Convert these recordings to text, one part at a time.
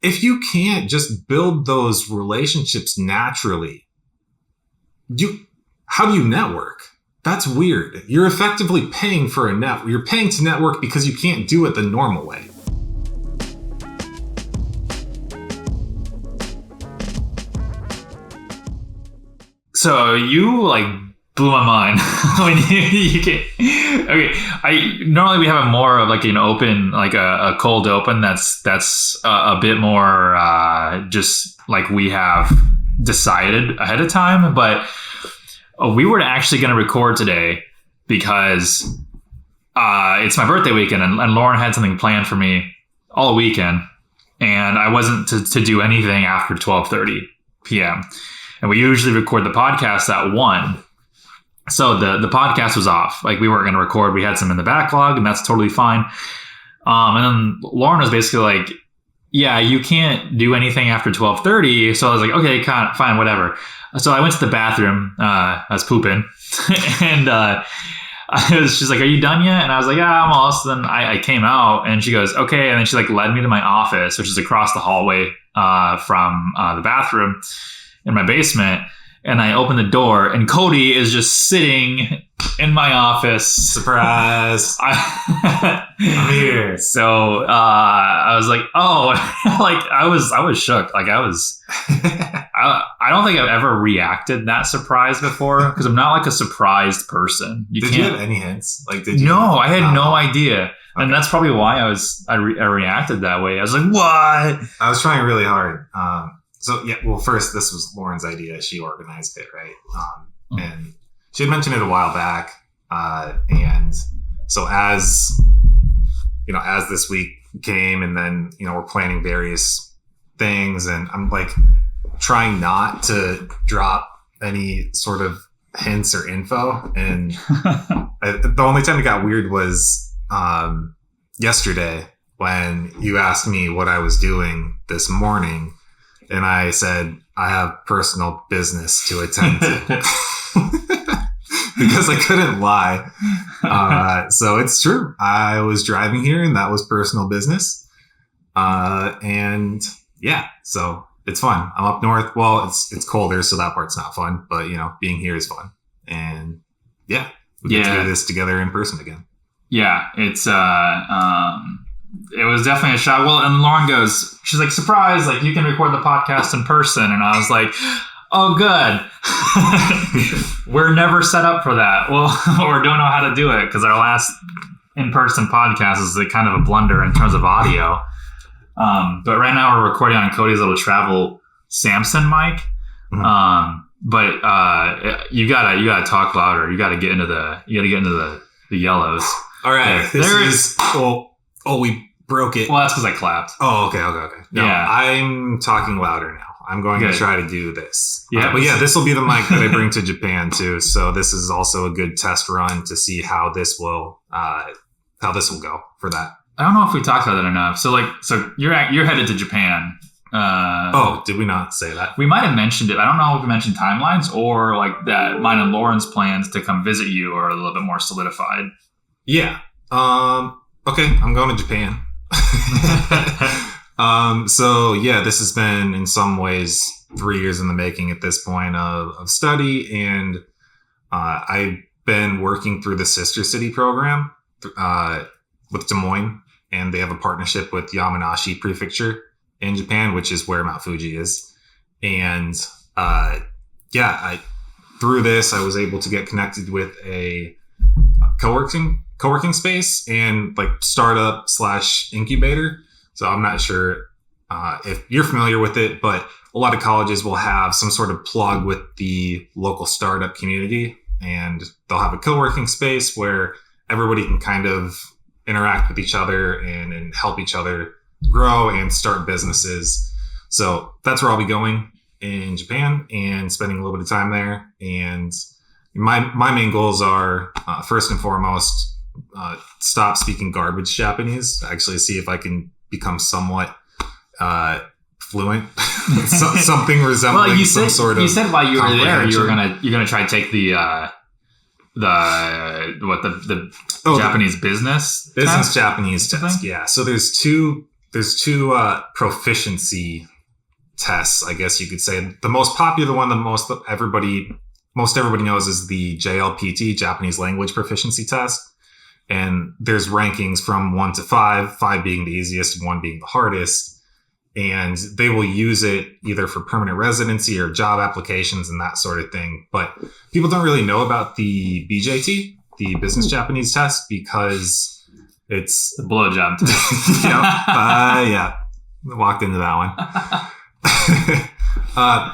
if you can't just build those relationships naturally, how do you network? That's weird. You're effectively paying for a network. You're paying to network because you can't do it the normal way. So you like blew my mind when you can't. Okay, normally we have a more of like an open, like a cold open. That's a bit more just like we have decided ahead of time. But we were actually going to record today because it's my birthday weekend, and Lauren had something planned for me all weekend, and I wasn't to do anything after 12:30 p.m. And we usually record the podcast at 1. So the podcast was off. Like we weren't going to record. We had some in the backlog, and that's totally fine. And then Lauren was basically like, yeah, you can't do anything after 12:30. So I was like, okay, fine, whatever. So I went to the bathroom. I was pooping. And she's like, are you done yet? And I was like, yeah, I'm almost. Then I came out, and she goes, okay. And then she like led me to my office, which is across the hallway from the bathroom in my basement. And I opened the door, and Cody is just sitting in my office. Surprise! I'm here. So I was like, oh, like I was shook. Like I don't think I've ever reacted that surprised before, because I'm not like a surprised person. Did you have any hints? Like, did you? No, I had no idea. Okay. And that's probably why I reacted that way. I was like, what? I was trying really hard. So yeah, well, first, this was Lauren's idea. She organized it, right? And she had mentioned it a while back. And so as this week came, and then, we're planning various things, and I'm like trying not to drop any sort of hints or info. And the only time it got weird was yesterday when you asked me what I was doing this morning. And I said, I have personal business to attend to. Because I couldn't lie. So it's true. I was driving here, and that was personal business. And yeah, so it's fun. I'm up north. Well, it's colder, so that part's not fun. But, being here is fun. And yeah, we get to do this together in person again. Yeah, it's... it was definitely a shock. Well, and Lauren goes, she's like, surprise, like you can record the podcast in person. And I was like, oh, good. We're never set up for that. Well, or don't know how to do it, because our last in-person podcast is like kind of a blunder in terms of audio. But right now we're recording on Cody's little travel Samson mic. Mm-hmm. But you gotta talk louder. You gotta get into the yellows. All right. We broke it. Well, that's because I clapped. Oh, okay. No, yeah. I'm talking louder now. I'm going to try to do this. Yeah. But yeah, this will be the mic that I bring to Japan too. So this is also a good test run to see how this will go for that. I don't know if we talked about that enough. So you're headed to Japan. Did we not say that? We might have mentioned it. I don't know if we mentioned timelines, or like that mine and Lauren's plans to come visit you are a little bit more solidified. Yeah. Okay, I'm going to Japan. So yeah, this has been in some ways 3 years in the making at this point of study. And I've been working through the Sister City program with Des Moines, and they have a partnership with Yamanashi Prefecture in Japan, which is where Mount Fuji is. And through this, I was able to get connected with a co-working space and like startup / incubator. So I'm not sure if you're familiar with it, but a lot of colleges will have some sort of plug with the local startup community, and they'll have a co-working space where everybody can kind of interact with each other and help each other grow and start businesses. So that's where I'll be going in Japan and spending a little bit of time there. And my main goals are first and foremost, stop speaking garbage Japanese. Actually, see if I can become somewhat fluent, something resembling some sort of. You said while you were there, you're gonna try to take the Japanese business Japanese test. Yeah. So there's there's two proficiency tests, I guess you could say. The most popular one, the most everybody knows, is the JLPT, Japanese Language Proficiency Test. And there's rankings from 1 to 5, 5 being the easiest, 1 being the hardest. And they will use it either for permanent residency or job applications and that sort of thing. But people don't really know about the BJT, the Business Japanese Test, because it's the blowjob test. Yeah, walked into that one.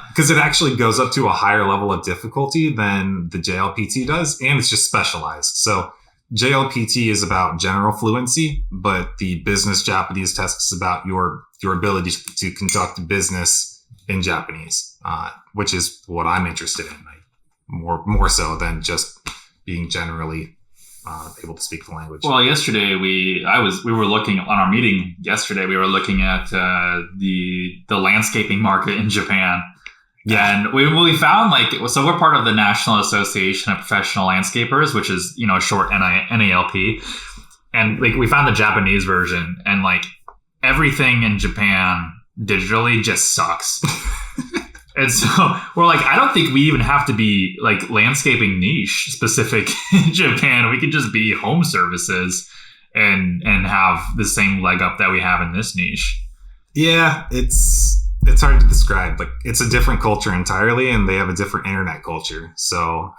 Because it actually goes up to a higher level of difficulty than the JLPT does, and it's just specialized. So JLPT is about general fluency, but the Business Japanese Test is about your ability to conduct business in Japanese, which is what I'm interested in, more so than just being generally able to speak the language. Well, yesterday we were looking on our meeting yesterday. We were looking at the landscaping market in Japan. Yeah, and we found so we're part of the National Association of Professional Landscapers, which is short NALP, and we found the Japanese version, and everything in Japan digitally just sucks. And so we're I don't think we even have to be landscaping niche specific in Japan. We could just be home services and have the same leg up that we have in this niche. Yeah, it's hard to describe. It's a different culture entirely, and they have a different internet culture. So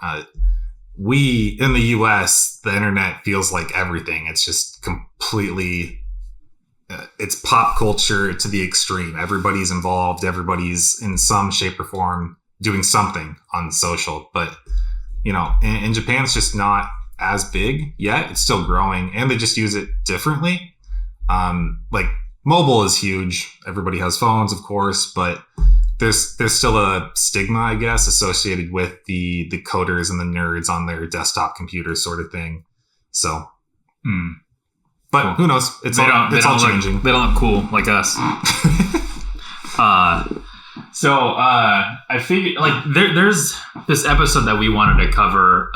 we in the US, the internet feels like everything. It's just completely it's pop culture to the extreme. Everybody's involved. Everybody's in some shape or form doing something on social. But in Japan, it's just not as big yet. It's still growing, and they just use it differently. Mobile is huge. Everybody has phones, of course, but there's still a stigma, I guess, associated with the coders and the nerds on their desktop computers, sort of thing. So, but cool. Who knows? It's all changing. They don't look cool like us. So I figured there's this episode that we wanted to cover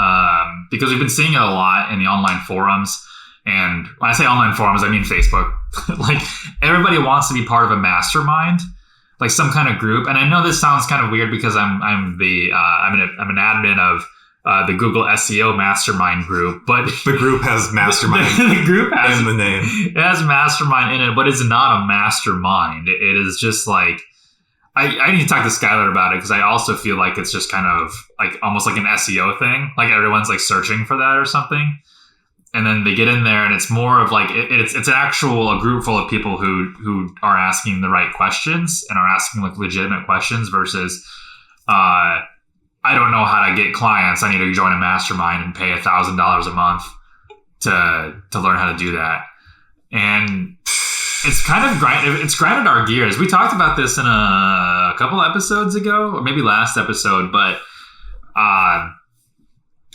because we've been seeing it a lot in the online forums. And when I say online forums, I mean Facebook. Everybody wants to be part of a mastermind, some kind of group. And I know this sounds kind of weird because I'm an admin of the Google SEO Mastermind group, but the group has Mastermind. The group has in the name. It has Mastermind in it, but it's not a mastermind. It is just I need to talk to Skylar about it because I also feel like it's just kind of almost like an SEO thing. Everyone's searching for that or something. And then they get in there, and it's more of it's a group full of people who are asking the right questions and are asking legitimate questions versus I don't know how to get clients. I need to join a mastermind and pay $1,000 a month to learn how to do that. And it's kind of grinded our gears. We talked about this in a couple episodes ago, or maybe last episode, but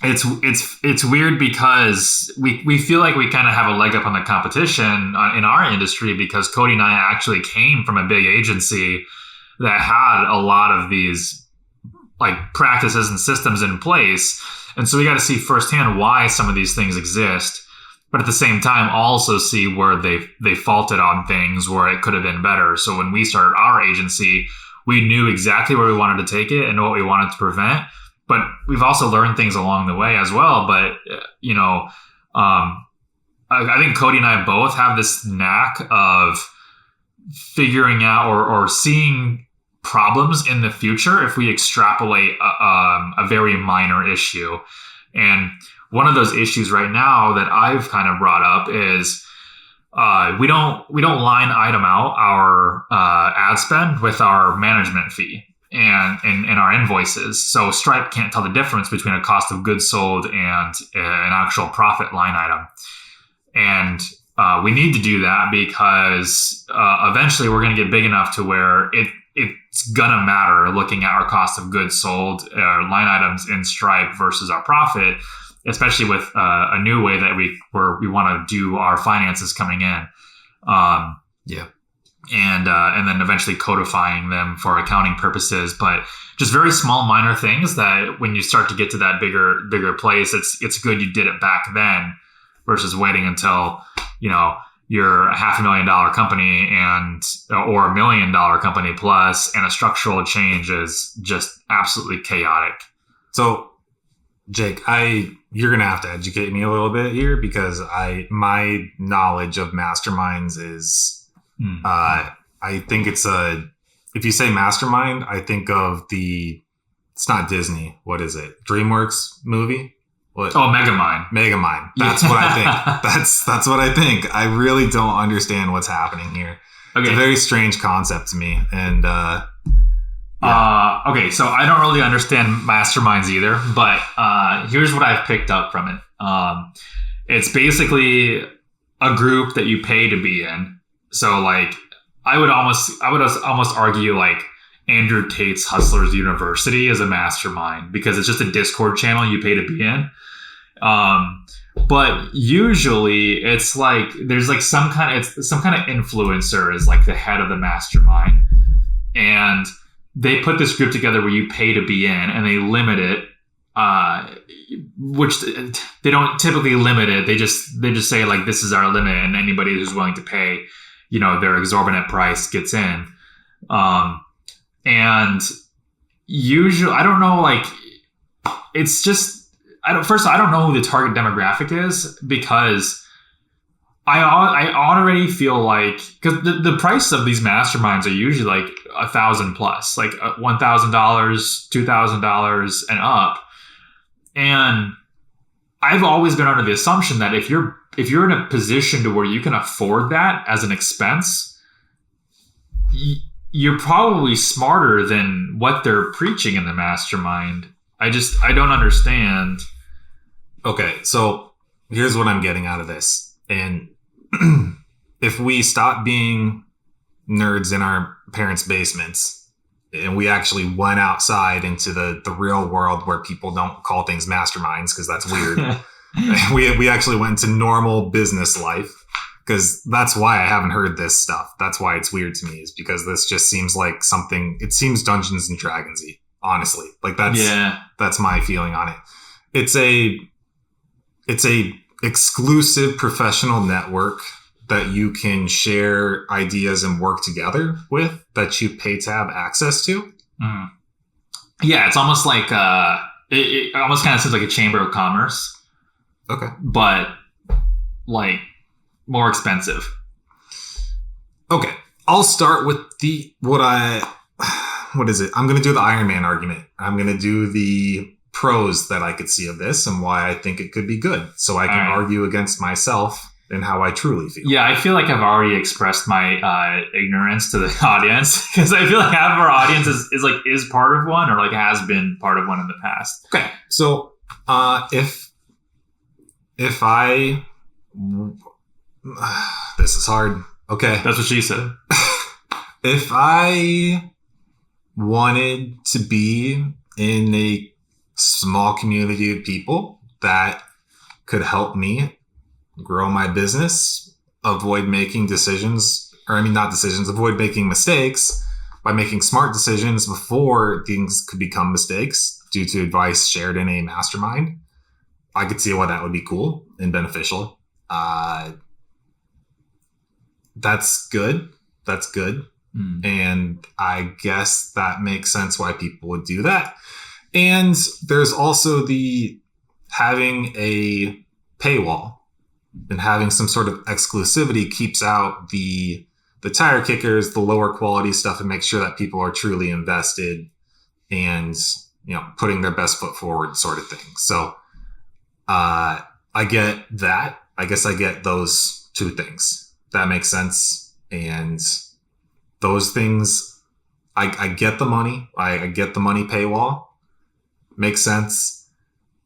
it's weird because we feel like we kind of have a leg up on the competition in our industry because Cody and I actually came from a big agency that had a lot of these practices and systems in place. And so we got to see firsthand why some of these things exist, but at the same time also see where they faulted on things where it could have been better. So when we started our agency, we knew exactly where we wanted to take it and what we wanted to prevent. But we've also learned things along the way as well. But, I think Cody and I both have this knack of figuring out or seeing problems in the future if we extrapolate a very minor issue. And one of those issues right now that I've kind of brought up is we don't line item out our ad spend with our management fee. And in our invoices. So Stripe can't tell the difference between a cost of goods sold and an actual profit line item. And we need to do that because eventually we're going to get big enough to where it's going to matter looking at our cost of goods sold line items in Stripe versus our profit, especially with a new way that we want to do our finances coming in. And then eventually codifying them for accounting purposes, but just very small, minor things that when you start to get to that bigger place, it's good you did it back then versus waiting until you're a $500,000 company or $1 million company plus, and a structural change is just absolutely chaotic. So, Jake, you're gonna have to educate me a little bit here, because my knowledge of masterminds is I think if you say mastermind, I think of it's not Disney. What is it? DreamWorks movie? What? Oh, Megamind. Megamind. That's what I think. That's what I think. I really don't understand what's happening here. Okay. It's a very strange concept to me. And okay, so I don't really understand masterminds either, but here's what I've picked up from it. It's basically a group that you pay to be in. So like I would almost argue like Andrew Tate's Hustlers University is a mastermind, because it's just a Discord channel you pay to be in. But usually it's like there's like some kind of influencer is like the head of the mastermind, and they put this group together where you pay to be in, and they limit it. Which they don't typically limit it. They just say like, this is our limit, and anybody who's willing to pay, their exorbitant price gets in. And usually, I don't know, like, it's just, I don't know who the target demographic is, because I already feel like, because the price of these masterminds are usually like $1,000 plus, like $1,000, $2,000 and up. And I've always been under the assumption that if you're in a position to where you can afford that as an expense, you're probably smarter than what they're preaching in the mastermind. I don't understand. Okay, so here's what I'm getting out of this. And if we stop being nerds in our parents' basements and we actually went outside into the real world where people don't call things masterminds because that's weird. we actually went into normal business life, because that's why I haven't heard this stuff. That's why it's weird to me, is because this just seems like something, it seems Dungeons and Dragons-y, honestly. Like that's my feeling on it. It's a exclusive professional network that you can share ideas and work together with, that you pay to have access to. Mm. Yeah, it's almost like it almost kind of seems like a chamber of commerce. Okay, but like more expensive. Okay, I'll start with what is it? I'm going to do the Iron Man argument. I'm going to do the pros that I could see of this and why I think it could be good, so I can argue against myself and how I truly feel. Yeah, I feel like I've already expressed my ignorance to the audience, because I feel like half of our audience is part of one, or like has been part of one in the past. Okay, so if I this is hard. Okay, that's what she said. If I wanted to be in a small community of people that could help me grow my business, avoid making avoid making mistakes by making smart decisions before things could become mistakes due to advice shared in a mastermind, I could see why that would be cool and beneficial. That's good. And I guess that makes sense why people would do that. And there's also the having a paywall and having some sort of exclusivity keeps out the tire kickers, the lower quality stuff, and makes sure that people are truly invested and, putting their best foot forward, sort of thing. So I get that. I guess I get those two things. That makes sense. And those things, I get the money. I get the money paywall. Makes sense.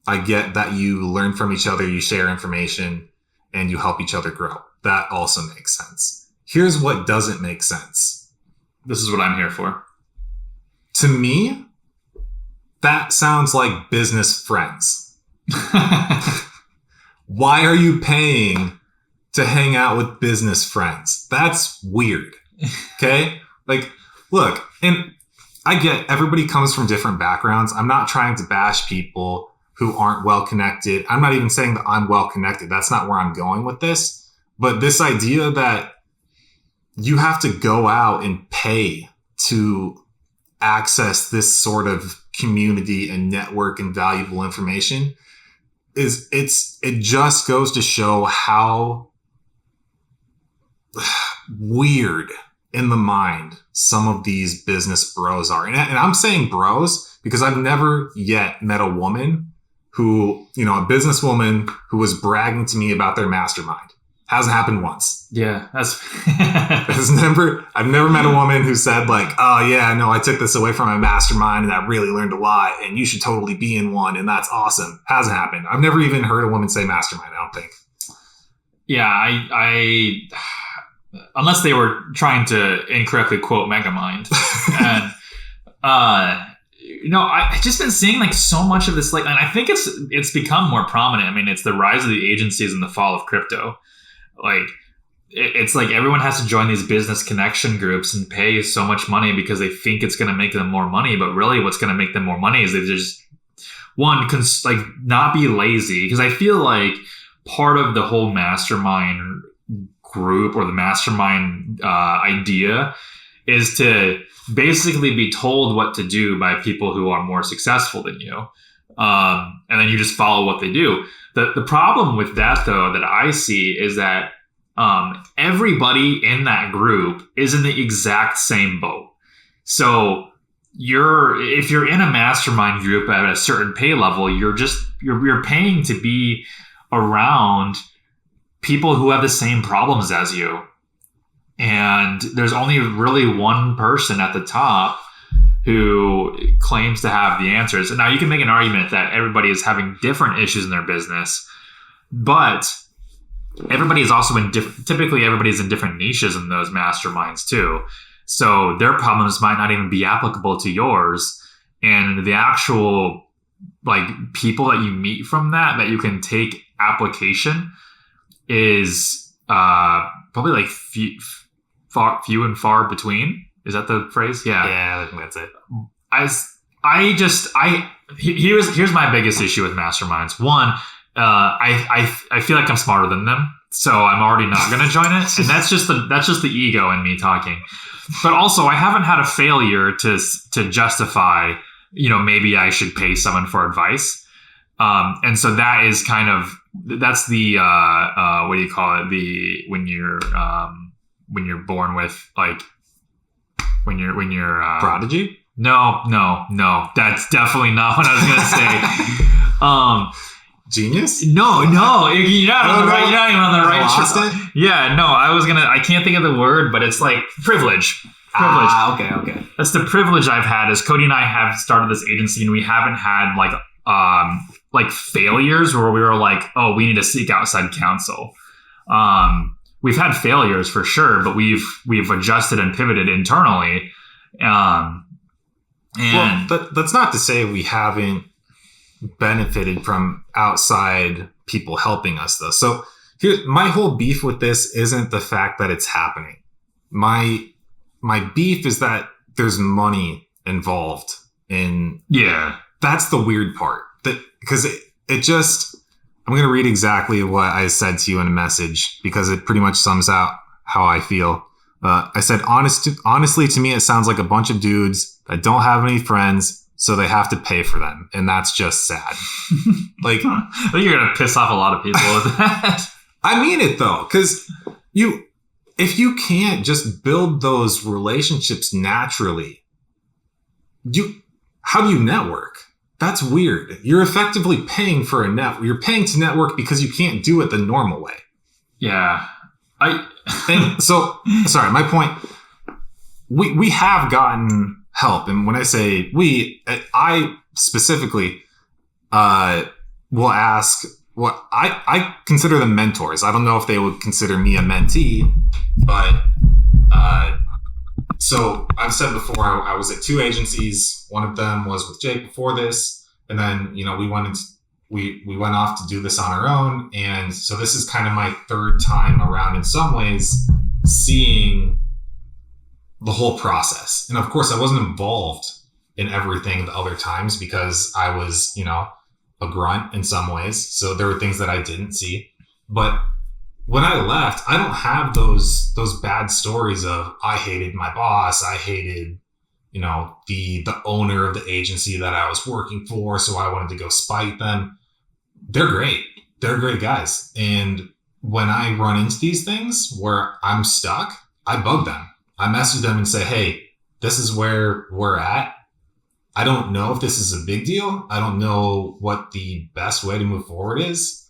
I get that you learn from each other, you share information, and you help each other grow. That also makes sense. Here's what doesn't make sense. This is what I'm here for. To me, that sounds like business friends. Why are you paying to hang out with business friends? That's weird. Okay? Like, look, and I get everybody comes from different backgrounds. I'm not trying to bash people who aren't well connected. I'm not even saying that I'm well connected. That's not where I'm going with this. But this idea that you have to go out and pay to access this sort of community and network and valuable information it just goes to show how weird in the mind some of these business bros are. And I'm saying bros because I've never yet met a woman who, a businesswoman who was bragging to me about their mastermind. Hasn't happened once. Yeah, that's. I've never met a woman who said like, "Oh yeah, no, I took this away from my mastermind and I really learned a lot, and you should totally be in one, and that's awesome." Hasn't happened. I've never even heard a woman say mastermind. I don't think. Yeah, I unless they were trying to incorrectly quote Megamind, and I've just been seeing like so much of this, like, and I think it's become more prominent. I mean, it's the rise of the agencies and the fall of crypto. Like, it's like everyone has to join these business connection groups and pay so much money because they think it's going to make them more money. But really what's going to make them more money is they just, not be lazy. Because I feel like part of the whole mastermind group or the mastermind idea is to basically be told what to do by people who are more successful than you. And then you just follow what they do. The problem with that, though, that I see is that everybody in that group is in the exact same boat. So if you're in a mastermind group at a certain pay level, you're paying to be around people who have the same problems as you. And there's only really one person at the top who claims to have the answers. And now you can make an argument that everybody is having different issues in their business, but everybody is also typically everybody's in different niches in those masterminds too. So their problems might not even be applicable to yours. And the actual like people that you meet from that you can take application is probably like few and far between. Is that the phrase? Yeah, I think that's it. Here's my biggest issue with masterminds. One, I feel like I'm smarter than them, so I'm already not going to join it, and that's just the ego in me talking. But also, I haven't had a failure to justify, maybe I should pay someone for advice, and so that is that's the what do you call it? When you're born with like. When you're prodigy? No, that's definitely not what I was gonna say. Genius? No, you're not even on the right track. Yeah, no, I can't think of the word, but it's like privilege. Okay. That's the privilege I've had. Is Cody and I have started this agency, and we haven't had like failures where we were like, oh, we need to seek outside counsel. We've had failures for sure, but we've adjusted and pivoted internally. Well, that's not to say we haven't benefited from outside people helping us, though. So my whole beef with this isn't the fact that it's happening. My beef is that there's money involved in. Yeah, that's the weird part. Because it just. I'm going to read exactly what I said to you in a message because it pretty much sums out how I feel. I said, honestly, to me, it sounds like a bunch of dudes that don't have any friends, so they have to pay for them. And that's just sad. Like, I think you're going to piss off a lot of people with that. I mean it, though, because if you can't just build those relationships naturally, how do you network? That's weird. You're effectively paying for a network. You're paying to network because you can't do it the normal way. Yeah. And so, sorry, my point, we have gotten help. And when I say we, I specifically will ask what I consider them mentors. I don't know if they would consider me a mentee, but so I've said before, I was at 2 agencies. One of them was with Jake before this. And then, we went off to do this on our own. And so this is kind of my 3rd time around in some ways seeing the whole process. And of course, I wasn't involved in everything the other times because I was, a grunt in some ways. So there were things that I didn't see. But when I left, I don't have those bad stories of I hated my boss, I hated, you know, the owner of the agency that I was working for, so I wanted to go spite them. They're great. They're great guys. And when I run into these things where I'm stuck, I bug them. I message them and say, hey, this is where we're at. I don't know if this is a big deal. I don't know what the best way to move forward is.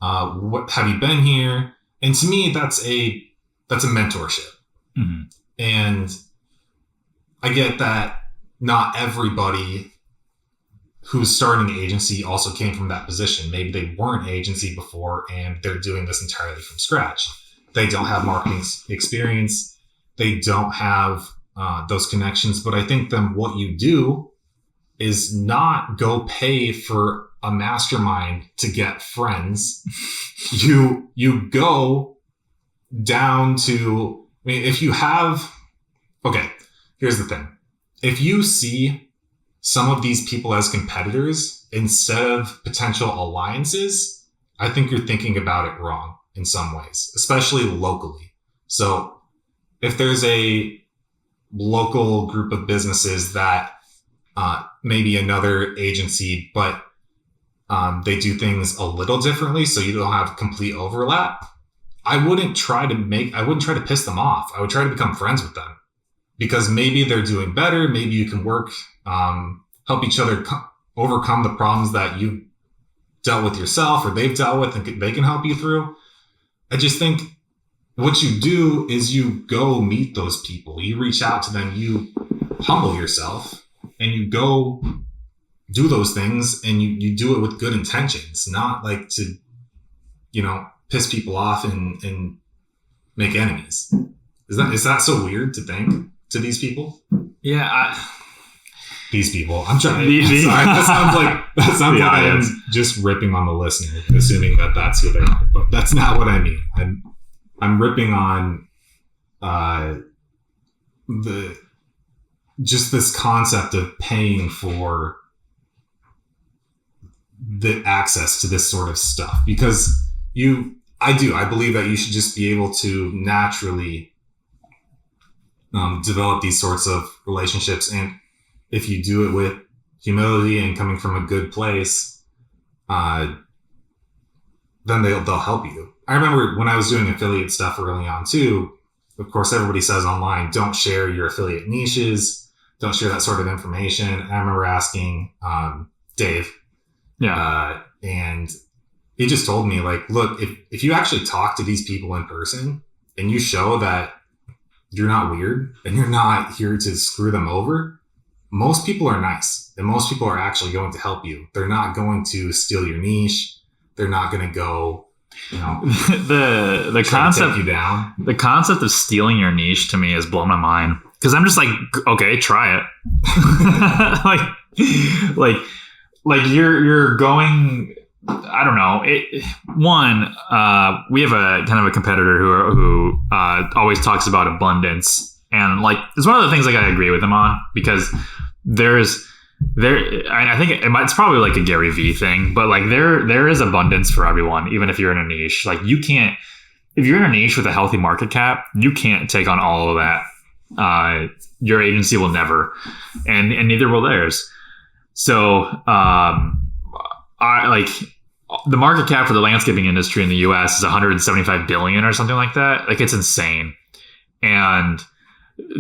What have you been here? And to me, that's a mentorship. Mm-hmm. And I get that not everybody who's starting an agency also came from that position. Maybe they weren't an agency before and they're doing this entirely from scratch. They don't have marketing experience. They don't have those connections. But I think then what you do is not go pay for a mastermind to get friends. You go down to, I mean, if you have, okay, here's the thing. If you see some of these people as competitors instead of potential alliances, I think you're thinking about it wrong in some ways, especially locally. So if there's a local group of businesses that maybe another agency, but they do things a little differently, so you don't have complete overlap, I wouldn't try to piss them off. I would try to become friends with them because maybe they're doing better. Maybe you can work, help each other overcome the problems that you've dealt with yourself or they've dealt with, and they can help you through. I just think what you do is you go meet those people. You reach out to them. You humble yourself and you go do those things, and you do it with good intentions, not like to, you know, piss people off and make enemies. Is that so weird to think to these people? Yeah. These people. I'm trying to. Sorry, that sounds like I'm just ripping on the listener, assuming that that's who they are. But that's not what I mean. I'm ripping on just this concept of paying for the access to this sort of stuff, because I believe that you should just be able to naturally develop these sorts of relationships. And if you do it with humility and coming from a good place, then they'll help you. I remember when I was doing affiliate stuff early on too, of course, everybody says online, don't share your affiliate niches, don't share that sort of information. And I remember asking Dave, and he just told me, like, look, if you actually talk to these people in person and you show that you're not weird and you're not here to screw them over, most people are nice and most people are actually going to help you. They're not going to steal your niche. They're not going to go, you know, the concept, take you down. The concept of stealing your niche to me has blown my mind, because I'm just like, okay, try it. like you're going, I don't know. We have a kind of a competitor who always talks about abundance, and like it's one of the things like I agree with him on, because I think it's probably like a Gary Vee thing, but like there is abundance for everyone, even if you're in a niche. Like you can't, if you're in a niche with a healthy market cap, you can't take on all of that. Your agency will never, and neither will theirs. So I like the market cap for the landscaping industry in the US is 175 billion or something like that. Like it's insane. And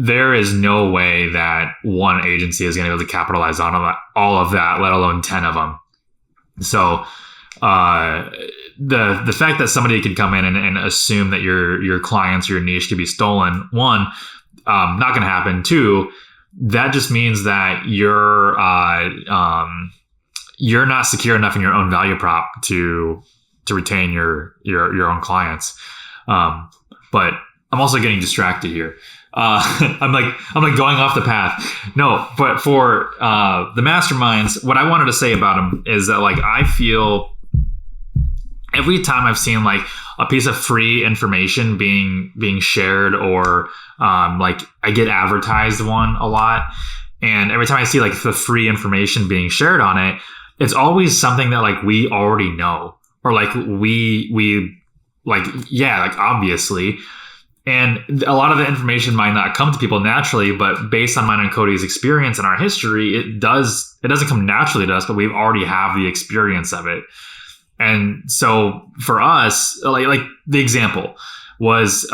there is no way that one agency is going to be able to capitalize on all of that, let alone 10 of them. So the fact that somebody could come in and assume that your clients or your niche could be stolen, one, not going to happen. Two, that just means that you're not secure enough in your own value prop to retain your own clients. But I'm also getting distracted here. I'm like going off the path. No, but for the masterminds, what I wanted to say about them is that like I feel every time I've seen like a piece of free information being shared, or like I get advertised one a lot, and every time I see like the free information being shared on it, it's always something that like we already know, or like we like, yeah, like obviously. And a lot of the information might not come to people naturally, but based on mine and Cody's experience and our history, it doesn't come naturally to us, but we already have the experience of it. And so for us, like the example was,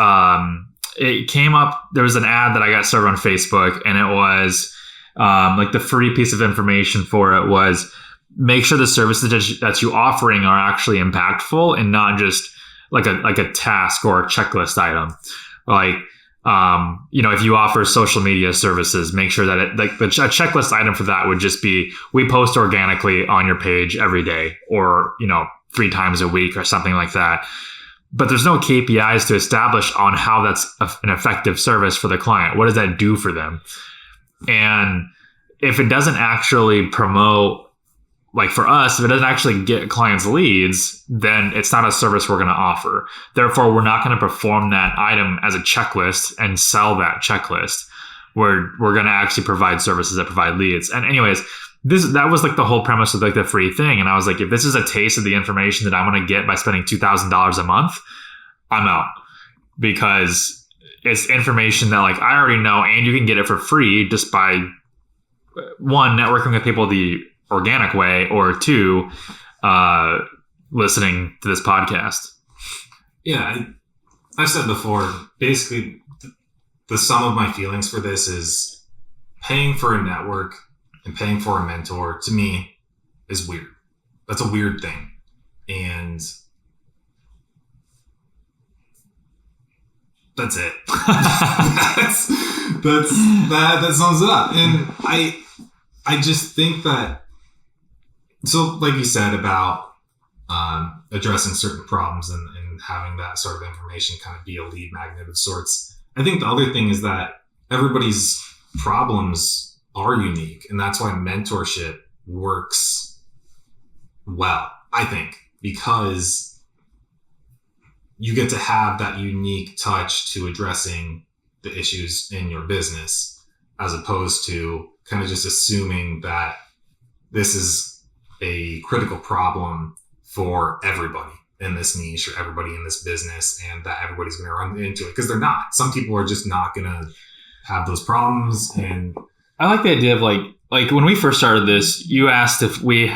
it came up, there was an ad that I got served on Facebook, and it was like the free piece of information for it was make sure the services that you offering are actually impactful and not just like a task or a checklist item. Like, if you offer social media services, make sure that a checklist item for that would just be, we post organically on your page every day, or, 3 times a week or something like that. But there's no KPIs to establish on how that's an effective service for the client. What does that do for them? And if it doesn't actually promote, like for us, if it doesn't actually get clients leads, then it's not a service we're going to offer. Therefore, we're not going to perform that item as a checklist and sell that checklist. We're going to actually provide services that provide leads. And anyways, that was like the whole premise of like the free thing. And I was like, if this is a taste of the information that I'm going to get by spending $2,000 a month, I'm out, because it's information that like I already know, and you can get it for free just by one, networking with people the organic way, or 2, listening to this podcast. Yeah, I've said before, basically the sum of my feelings for this is paying for a network and paying for a mentor, to me, is weird. That's a weird thing. And that's it. that sums it up. And I just think that, so like you said about addressing certain problems and having that sort of information kind of be a lead magnet of sorts. I think the other thing is that everybody's problems are unique, and that's why mentorship works well, I think, because you get to have that unique touch to addressing the issues in your business, as opposed to kind of just assuming that this is a critical problem for everybody in this niche or everybody in this business, and that everybody's going to run into it, because they're not. Some people are just not going to have those problems. And I like the idea of like when we first started this, you asked if we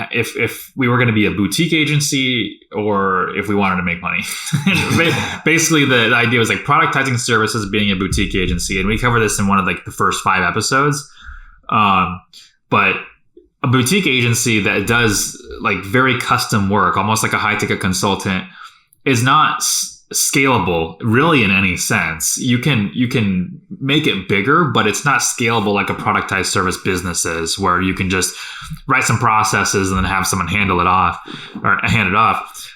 were going to be a boutique agency or if we wanted to make money. Basically, the idea was like productizing services, being a boutique agency, and we cover this in one of like the first 5 episodes. But a boutique agency that does like very custom work, almost like a high-ticket consultant, is not scalable really in any sense. You can make it bigger, but it's not scalable like a productized service business is, where you can just write some processes and then have someone hand it off.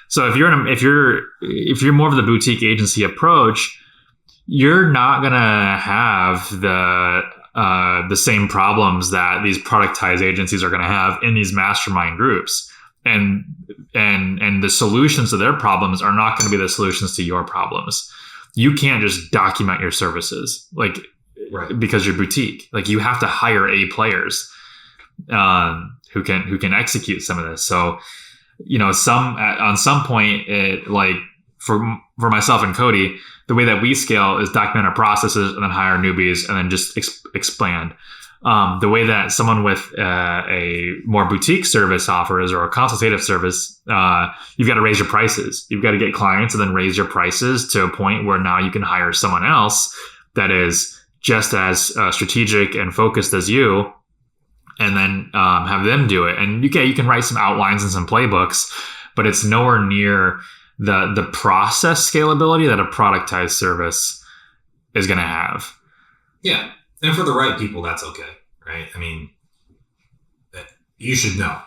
So if you're more of the boutique agency approach, you're not gonna have the same problems that these productized agencies are going to have in these mastermind groups, and the solutions to their problems are not going to be the solutions to your problems. You can't just document your services, like, right, because you're boutique. Like, you have to hire A players who can execute some of this. So, on some point, it, like for myself and Cody, the way that we scale is document our processes and then hire newbies and then just expand. The way that someone with a more boutique service offers, or a consultative service, you've got to raise your prices. You've got to get clients and then raise your prices to a point where now you can hire someone else that is just as strategic and focused as you, and then have them do it. And you can write some outlines and some playbooks, but it's nowhere near the process scalability that a productized service is going to have. Yeah. And for the right people, that's okay. Right. I mean, you should know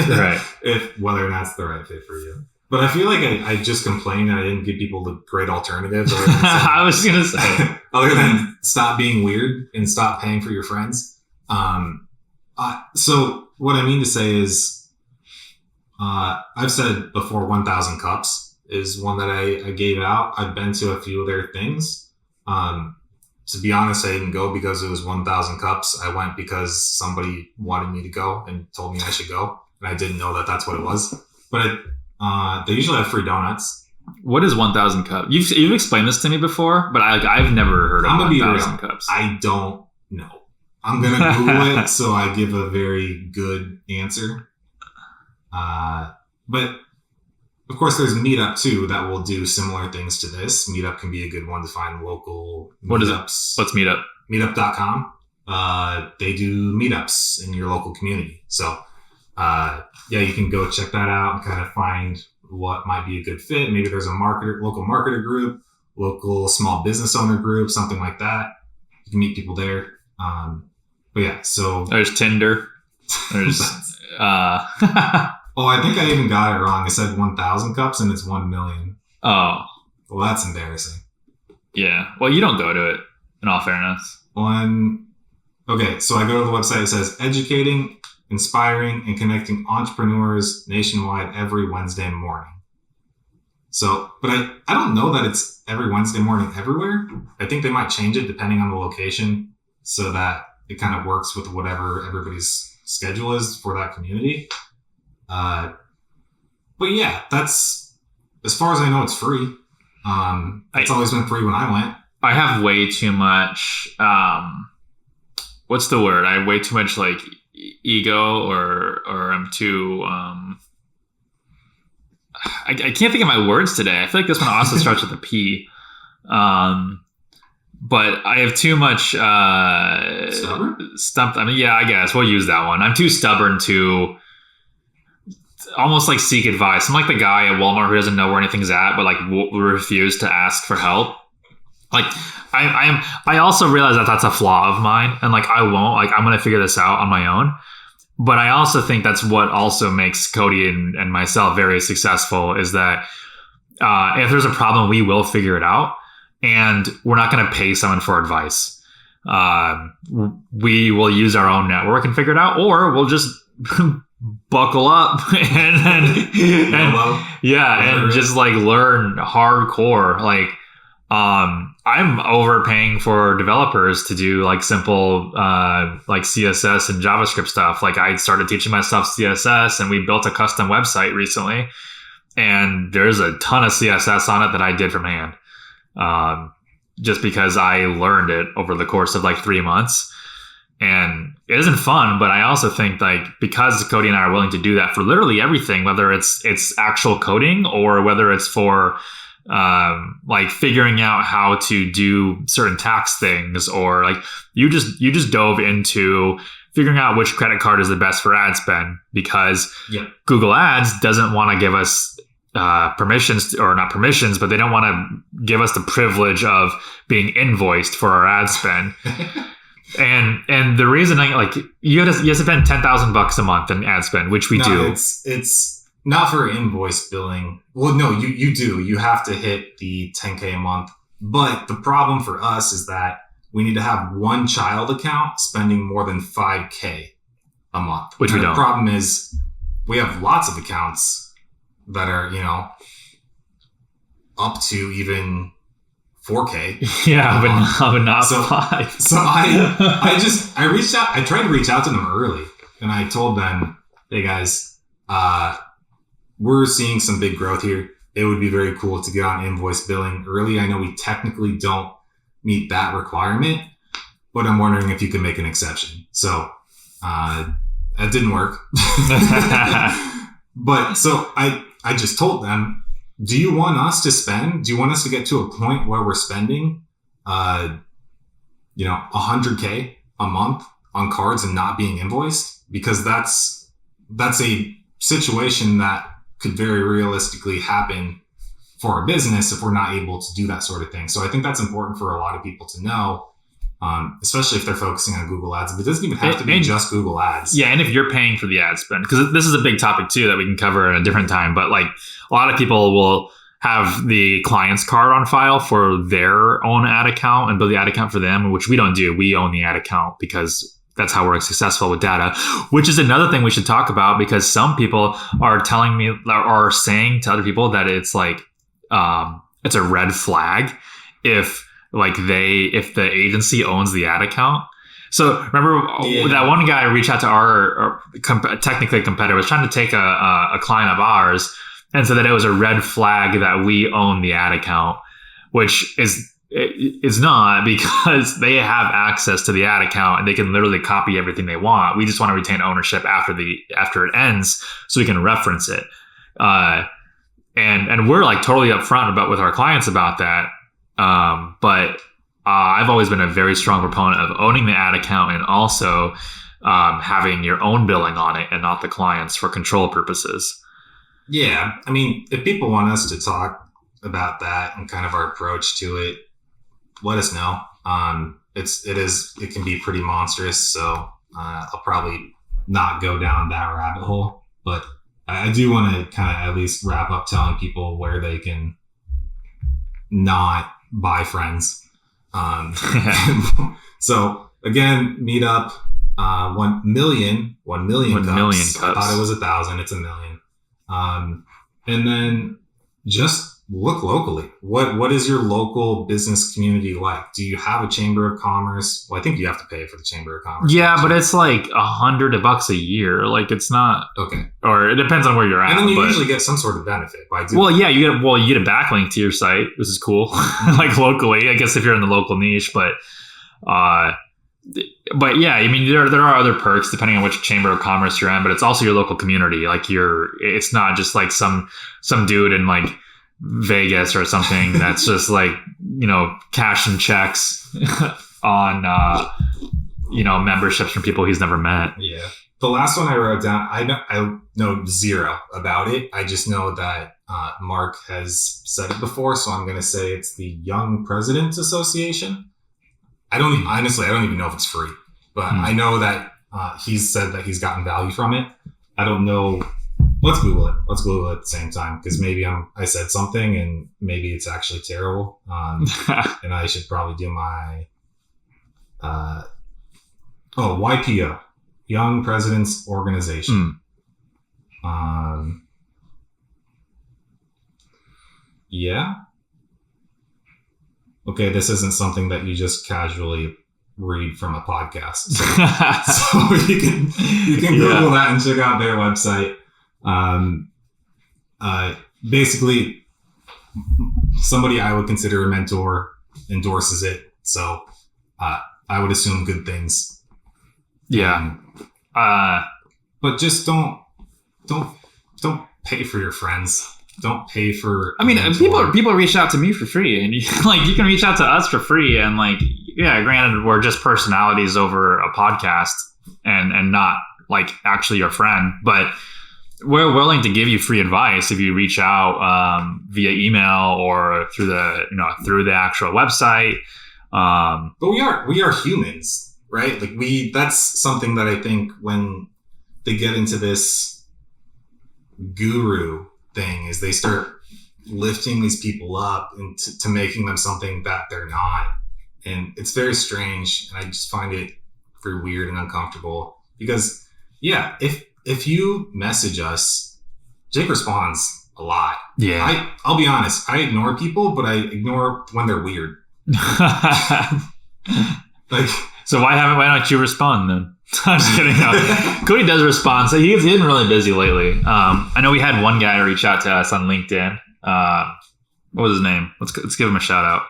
right, if whether or not it's the right fit for you. But I feel like I just complained that I didn't give people the great alternatives. I was going to say, other than stop being weird and stop paying for your friends. So what I mean to say is, I've said before, 1,000 cups is one that I gave out. I've been to a few of their things. To be honest, I didn't go because it was 1,000 cups. I went because somebody wanted me to go and told me I should go. And I didn't know that that's what it was. But they usually have free donuts. What is 1,000 cups? You've explained this to me before, but I've never heard of 1,000 cups. I don't know. I'm going to Google it so I give a very good answer. But of course, there's Meetup too that will do similar things to this. Meetup can be a good one to find local meetups. What is it? What's Meetup? Meetup.com. They do meetups in your local community. So, you can go check that out and kind of find what might be a good fit. Maybe there's a local marketer group, local small business owner group, something like that. You can meet people there. So there's Tinder. There's Oh, I think I even got it wrong. It said 1,000 cups and it's 1 million. Oh. Well, that's embarrassing. Yeah. Well, you don't go to it, in all fairness. Okay, so I go to the website. It says educating, inspiring, and connecting entrepreneurs nationwide every Wednesday morning. So, but I don't know that it's every Wednesday morning everywhere. I think they might change it depending on the location so that it kind of works with whatever everybody's schedule is for that community. But yeah, that's, as far as I know, it's free. It's always been free when I went. I have way too much, what's the word? I have way too much like ego or I'm too, I can't think of my words today. I feel like this one also starts with a P. But I have too much, Stubborn? stumped. I mean, yeah, I guess we'll use that one. I'm too stubborn to almost like seek advice. I'm like the guy at Walmart who doesn't know where anything's at, but like will refuse to ask for help. Like I also realize that that's a flaw of mine, and like I won't. Like I'm gonna figure this out on my own. But I also think that's what also makes Cody and myself very successful is that if there's a problem, we will figure it out, and we're not gonna pay someone for advice. We will use our own network and figure it out, or we'll just buckle up and just like learn hardcore. Like I'm overpaying for developers to do like simple like CSS and JavaScript stuff. Like I started teaching myself CSS and we built a custom website recently, and there's a ton of CSS on it that I did from hand, just because I learned it over the course of like 3 months. And it isn't fun, but I also think like because Cody and I are willing to do that for literally everything, whether it's actual coding or whether it's for like figuring out how to do certain tax things, or like you just dove into figuring out which credit card is the best for ad spend because Google Ads doesn't want to give us permissions, or not permissions, but they don't want to give us the privilege of being invoiced for our ad spend. And the reason you have to spend $10,000 a month in ad spend, which we do. It's not for invoice billing. Well, no, you do. You have to hit the 10K a month. But the problem for us is that we need to have one child account spending more than 5K a month. Which we don't. The problem is we have lots of accounts that are, up to even 4K. Yeah, but not so, 5. So I reached out. I tried to reach out to them early, and I told them, "Hey guys, we're seeing some big growth here. It would be very cool to get on invoice billing early. I know we technically don't meet that requirement, but I'm wondering if you can make an exception." So that didn't work. But so I just told them, do you want us to spend? Do you want us to get to a point where we're spending, 100K a month on cards and not being invoiced? Because that's a situation that could very realistically happen for a business if we're not able to do that sort of thing. So I think that's important for a lot of people to know, especially if they're focusing on Google Ads. But it doesn't even have to be just Google Ads. Yeah, and if you're paying for the ad spend, because this is a big topic too that we can cover at a different time. But like a lot of people will have the client's card on file for their own ad account and build the ad account for them, which we don't do. We own the ad account because that's how we're successful with data, which is another thing we should talk about, because some people are telling me or saying to other people that it's like, it's a red flag if the agency owns the ad account. So remember that one guy reached out to our technically competitor, was trying to take a client of ours, and said that it was a red flag that we own the ad account, which is not, because they have access to the ad account and they can literally copy everything they want. We just want to retain ownership after it ends so we can reference it. And we're like totally upfront with our clients about that. But I've always been a very strong proponent of owning the ad account and also having your own billing on it and not the client's, for control purposes. Yeah. I mean, if people want us to talk about that and kind of our approach to it, let us know. It can be pretty monstrous. So I'll probably not go down that rabbit hole, but I do want to kind of at least wrap up telling people where they can not buy friends. So again, meet up, 1 million cups. I thought it was 1,000. It's 1 million. And then just look locally. What is your local business community like? Do you have a chamber of commerce? Well, I think you have to pay for the chamber of commerce. Yeah, but it's like $100 a year. Like, it's not okay. Or it depends on where you're at. And then you usually get some sort of benefit by doing. Well, yeah, you get a backlink to your site. This is cool. Like locally, I guess if you're in the local niche, but yeah, I mean there are other perks depending on which chamber of commerce you're in, but it's also your local community. Like it's not just like some dude in like Vegas or something that's just like, cashing checks on memberships from people he's never met. Yeah. The last one I wrote down, I know zero about it. I just know that Mark has said it before, so I'm going to say it's the Young Presidents Association. I don't even know if it's free, but I know that he's said that he's gotten value from it. I don't know. Let's Google it. Let's Google it at the same time, because maybe I said something and maybe it's actually terrible. And I should probably do my YPO, Young Presidents Organization. Yeah. Okay, this isn't something that you just casually read from a podcast. So you can Google that and check out their website. Basically, somebody I would consider a mentor endorses it. So I would assume good things. Yeah. But just don't pay for your friends. Don't pay for. I mean, people reach out to me for free, and you can reach out to us for free, and granted, we're just personalities over a podcast, and not like actually your friend, but we're willing to give you free advice if you reach out via email or through the actual website. But we are humans, right? Like that's something that I think when they get into this guru thing is they start lifting these people up into to making them something that they're not. And it's very strange. And I just find it very weird and uncomfortable because if you message us, Jake responds a lot. Yeah. I'll be honest. I ignore people, but I ignore when they're weird. So why don't you respond then? I'm just kidding. No. Cody does respond. So he's been really busy lately. I know we had one guy reach out to us on LinkedIn. What was his name? Let's give him a shout out.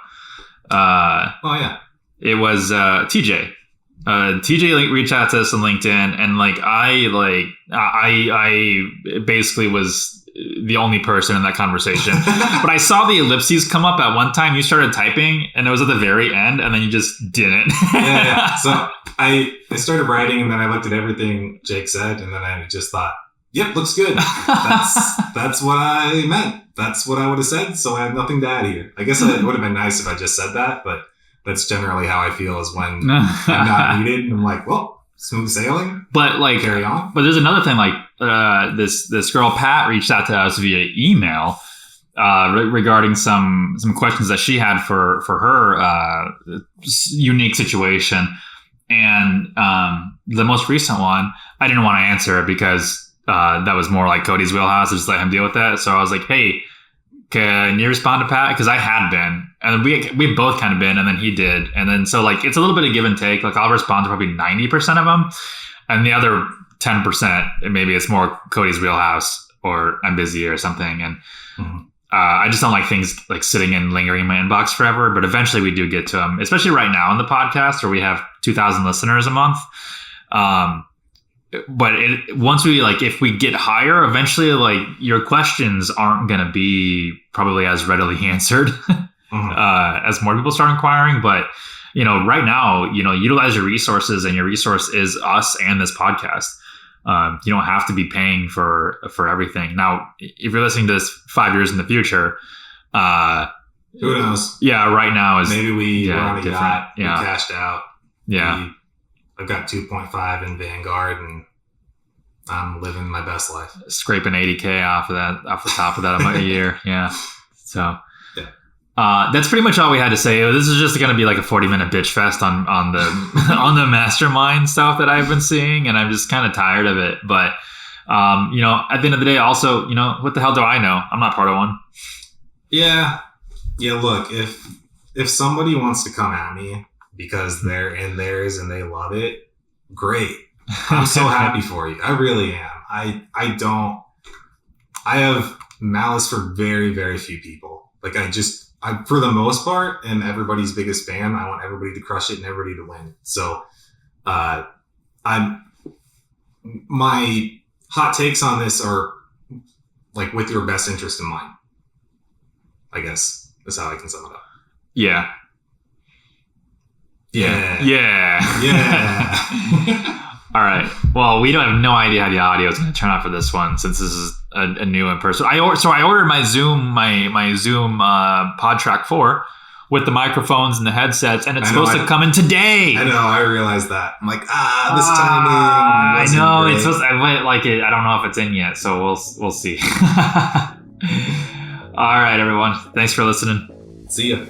It was TJ. TJ reached out to us on LinkedIn, and I basically was the only person in that conversation. But I saw the ellipses come up at one time. You started typing, and it was at the very end, and then you just didn't. Yeah. So I started writing, and then I looked at everything Jake said, and then I just thought, "Yep, looks good." That's what I meant. That's what I would have said. So I have nothing to add here. I guess it would have been nice if I just said that, but that's generally how I feel is when I'm not needed. And I'm like, well, smooth sailing. But carry on. But there's another thing. This girl Pat reached out to us via email regarding some questions that she had for her unique situation. And the most recent one, I didn't want to answer because that was more like Cody's wheelhouse. I just let him deal with that. So I was like, hey, can you respond to Pat? Because I had been, and we both kind of been, and then he did, and then so it's a little bit of give and take. I'll respond to probably 90% of them, and the other 10%, maybe it's more Cody's wheelhouse. or I'm busy or something. And I just don't like things like sitting and lingering in my inbox forever. But eventually we do get to them, especially right now in the podcast where we have 2,000 listeners a month. But once we like, if we get higher, eventually like your questions aren't going to be probably as readily answered as more people start inquiring. But, you know, right now, you know, utilize your resources, and your resource is us and this podcast. You don't have to be paying for everything. Now, if you're listening to this 5 years in the future, who knows? Yeah, right now is maybe we're on a yacht. Yeah. We cashed out. Yeah. I've got 2.5 in Vanguard, and I'm living my best life. Scraping 80K off the top of that a year. Yeah. So that's pretty much all we had to say. This is just going to be like a 40-minute bitch fest on the on the mastermind stuff that I've been seeing, and I'm just kind of tired of it. But you know, at the end of the day, also, you know, what the hell do I know? I'm not part of one. Yeah. Look, if somebody wants to come at me because they're in theirs and they love it, great. I'm so happy for you. I really am. I have malice for very, very few people. Like I for the most part, am everybody's biggest fan. I want everybody to crush it and everybody to win. So, my hot takes on this are like with your best interest in mind, I guess. That's how I can sum it up. Yeah. All right. Well, we don't have no idea how the audio is going to turn out for this one, since this is a new in person. I ordered my Zoom PodTrack 4 with the microphones and the headsets, and it's supposed to come in today. I know. I realized that. I'm like, this timing. I know. Great. It's supposed. I don't know if it's in yet, so we'll see. All right, everyone. Thanks for listening. See ya.